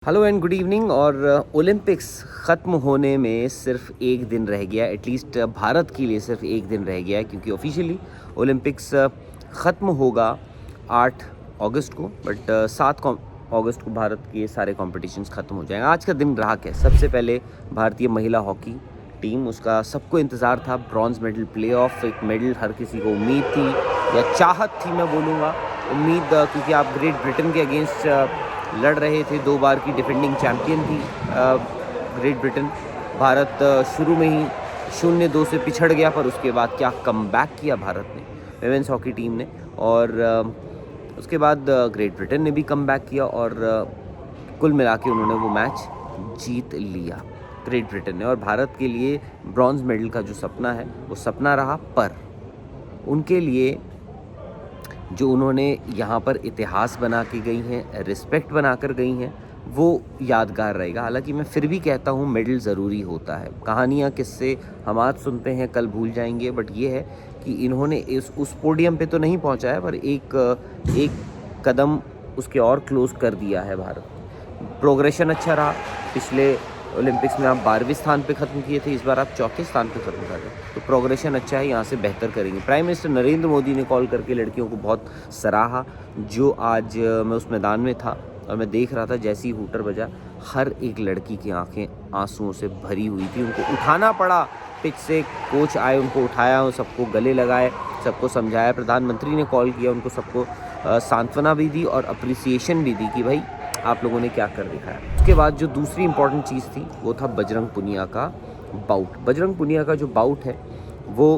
Hello and good evening. और Olympics ख़त्म होने में सिर्फ एक दिन रह गया, एटलीस्ट भारत के लिए सिर्फ एक दिन रह गया है, क्योंकि ऑफिशियली ओलंपिक्स ख़त्म होगा 8 अगस्त को, बट 7 अगस्त को भारत के सारे कॉम्पिटिशन्स ख़त्म हो जाएंगे। आज का दिन रहा क्या? सबसे पहले भारतीय महिला हॉकी टीम, उसका सबको इंतज़ार था, ब्रॉन्ज मेडल प्ले ऑफ, एक मेडल हर किसी को उम्मीद थी या चाहत थी, मैं बोलूँगा उम्मीद, क्योंकि आप ग्रेट ब्रिटेन के अगेंस्ट लड़ रहे थे। 2 बार की डिफेंडिंग चैम्पियन थी ग्रेट ब्रिटेन। भारत शुरू में ही 0-2 से पिछड़ गया, पर उसके बाद क्या कमबैक किया भारत ने, विमेंस हॉकी टीम ने, और उसके बाद ग्रेट ब्रिटेन ने भी कमबैक किया और कुल मिला के उन्होंने वो मैच जीत लिया, ग्रेट ब्रिटेन ने। और भारत के लिए ब्रॉन्ज मेडल का जो सपना है वो सपना रहा, पर उनके लिए जो उन्होंने यहाँ पर इतिहास बना के गई हैं, रिस्पेक्ट बना कर गई हैं, वो यादगार रहेगा। हालांकि मैं फिर भी कहता हूँ मेडल ज़रूरी होता है। कहानियाँ किस्से हम आज सुनते हैं, कल भूल जाएंगे, बट ये है कि इन्होंने उस पोडियम पे तो नहीं पहुँचा है, पर एक कदम उसके और क्लोज कर दिया है भारत। प्रोग्रेशन अच्छा रहा। पिछले ओलंपिक्स में आप 12वें स्थान पे ख़त्म किए थे, इस बार आप 4थे स्थान पे ख़त्म कर रहे हैं, तो प्रोग्रेशन अच्छा है, यहाँ से बेहतर करेंगे। प्राइम मिनिस्टर नरेंद्र मोदी ने कॉल करके लड़कियों को बहुत सराहा। जो आज मैं उस मैदान में था और मैं देख रहा था, जैसे ही हूटर बजा, हर एक लड़की की आंखें आंसुओं से भरी हुई थी। उनको उठाना पड़ा पिच से, कोच आए, उनको उठाया, उन सबको गले लगाए, सबको समझाया। प्रधानमंत्री ने कॉल किया, उनको सबको सांत्वना भी दी और अप्रिसिएशन भी दी कि भाई आप लोगों ने क्या कर दिखाया। उसके बाद जो दूसरी इंपॉर्टेंट चीज़ थी वो था बजरंग पुनिया का बाउट। बजरंग पुनिया का जो बाउट है वो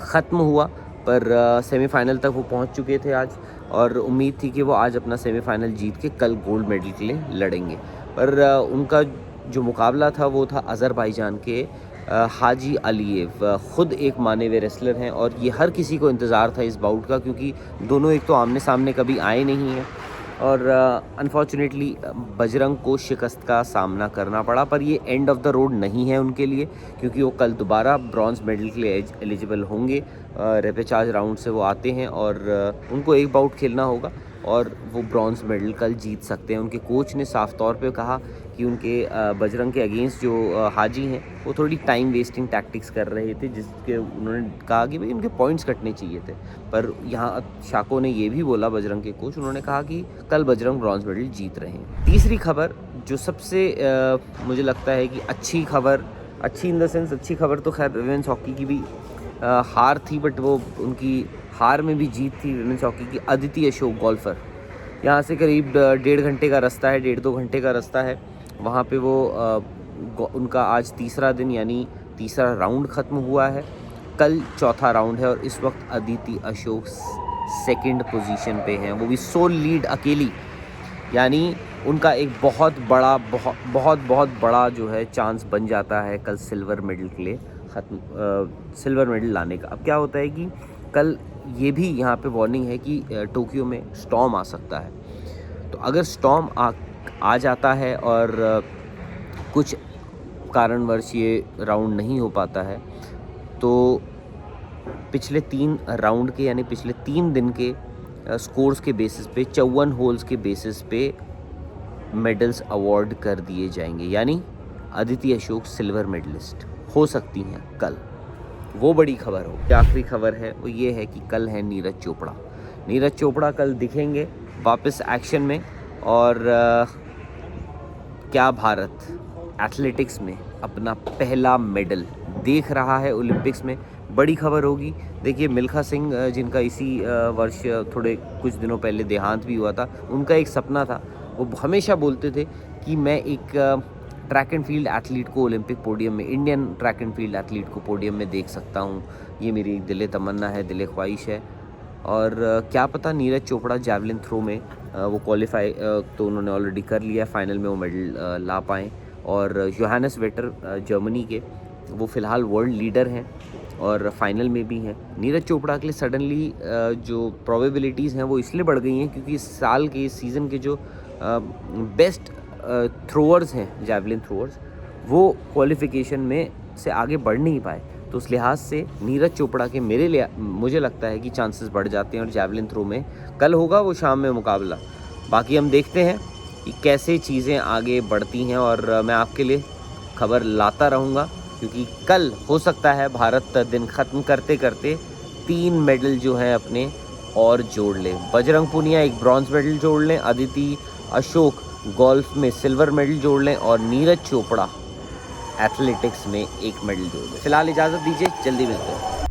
ख़त्म हुआ, पर सेमीफाइनल तक वो पहुंच चुके थे आज, और उम्मीद थी कि वो आज अपना सेमीफाइनल जीत के कल गोल्ड मेडल के लिए लड़ेंगे। पर उनका जो मुकाबला था वो था अज़रबैजान के हाजी अलीएव। ख़ुद एक माने हुए रेसलर हैं और ये हर किसी को इंतज़ार था इस बाउट का, क्योंकि दोनों एक तो आमने सामने कभी आए नहीं हैं, और अनफॉर्चुनेटली बजरंग को शिकस्त का सामना करना पड़ा। पर ये एंड ऑफ द रोड नहीं है उनके लिए, क्योंकि वो कल दोबारा ब्रॉन्ज मेडल के लिए एलिजिबल होंगे। रेपेचाज राउंड से वो आते हैं और उनको एक बाउट खेलना होगा और वो ब्रॉन्ज मेडल कल जीत सकते हैं। उनके कोच ने साफ तौर पे कहा कि उनके बजरंग के अगेंस्ट जो हाजी हैं वो थोड़ी टाइम वेस्टिंग टैक्टिक्स कर रहे थे, जिसके उन्होंने कहा कि भाई उनके पॉइंट्स कटने चाहिए थे। पर यहाँ शाको ने ये भी बोला, बजरंग के कोच, उन्होंने कहा कि कल बजरंग ब्रॉन्ज मेडल जीत रहे हैं। तीसरी खबर जो सबसे मुझे लगता है कि अच्छी खबर, अच्छी इन द सेंस अच्छी खबर, तो खैर विमेंस हॉकी की भी हार थी, बट वो उनकी हार में भी जीत थी विमेंस हॉकी की। अदिति अशोक गोल्फर, यहाँ से करीब 1.5 घंटे का रास्ता है, 1.5-2 घंटे का रास्ता है, वहाँ पे वो उनका आज तीसरा दिन यानी तीसरा राउंड ख़त्म हुआ है। कल चौथा राउंड है और इस वक्त अदिति अशोक सेकंड पोजीशन पे हैं, वो भी सोल लीड अकेली। यानी उनका एक बहुत बड़ा जो है चांस बन जाता है कल सिल्वर मेडल के लिए सिल्वर मेडल लाने का। अब क्या होता है कि कल ये भी यहाँ पे वार्निंग है कि टोक्यो में स्टॉर्म आ सकता है, तो अगर स्टॉर्म आ जाता है और कुछ कारणवश ये राउंड नहीं हो पाता है, तो पिछले 3 राउंड के यानी पिछले 3 दिन के स्कोर्स के बेसिस पे 54 होल्स के बेसिस पे मेडल्स अवार्ड कर दिए जाएंगे। यानी अदिति अशोक सिल्वर मेडलिस्ट हो सकती हैं कल, वो बड़ी खबर हो। आखिरी खबर है वो ये है कि कल है नीरज चोपड़ा। नीरज चोपड़ा कल दिखेंगे वापस एक्शन में, और क्या भारत एथलेटिक्स में अपना पहला मेडल देख रहा है ओलंपिक्स में, बड़ी खबर होगी। देखिए मिल्खा सिंह, जिनका इसी वर्ष थोड़े कुछ दिनों पहले देहांत भी हुआ था, उनका एक सपना था, वो हमेशा बोलते थे कि मैं एक ट्रैक एंड फील्ड एथलीट को ओलंपिक पोडियम में, Indian track and field athlete को पोडियम में देख सकता हूँ, ये मेरी दिल तमन्ना है, दिल ख्वाहिश है। और क्या पता नीरज चोपड़ा जैवलिन थ्रो में वो क्वालिफाई तो उन्होंने ऑलरेडी कर लिया, फाइनल में वो मेडल ला पाएँ। और योहानस वेटर जर्मनी के, वो फ़िलहाल वर्ल्ड लीडर हैं और फाइनल में भी हैं। नीरज चोपड़ा के लिए सडनली जो प्रोबेबिलिटीज़ हैं वो इसलिए बढ़ गई हैं क्योंकि इस साल के, इस सीज़न के जो बेस्ट थ्रोअर्स हैं, जैवलिन थ्रोअर्स, वो क्वालिफिकेशन में से आगे बढ़ नहीं पाए। तो उस लिहाज से नीरज चोपड़ा के मुझे लगता है कि चांसेस बढ़ जाते हैं, और जैवलिन थ्रो में कल होगा वो शाम में मुकाबला। बाकी हम देखते हैं कि कैसे चीज़ें आगे बढ़ती हैं, और मैं आपके लिए खबर लाता रहूँगा, क्योंकि कल हो सकता है भारत दिन ख़त्म करते करते 3 मेडल जो हैं अपने और जोड़ लें। बजरंग पुनिया एक ब्रॉन्ज़ मेडल जोड़ लें, अदिति अशोक गोल्फ में सिल्वर मेडल जोड़ लें, और नीरज चोपड़ा एथलेटिक्स में 1 मेडल जोड़ लें। फ़िलहाल इजाज़त दीजिए, जल्दी मिलते हैं।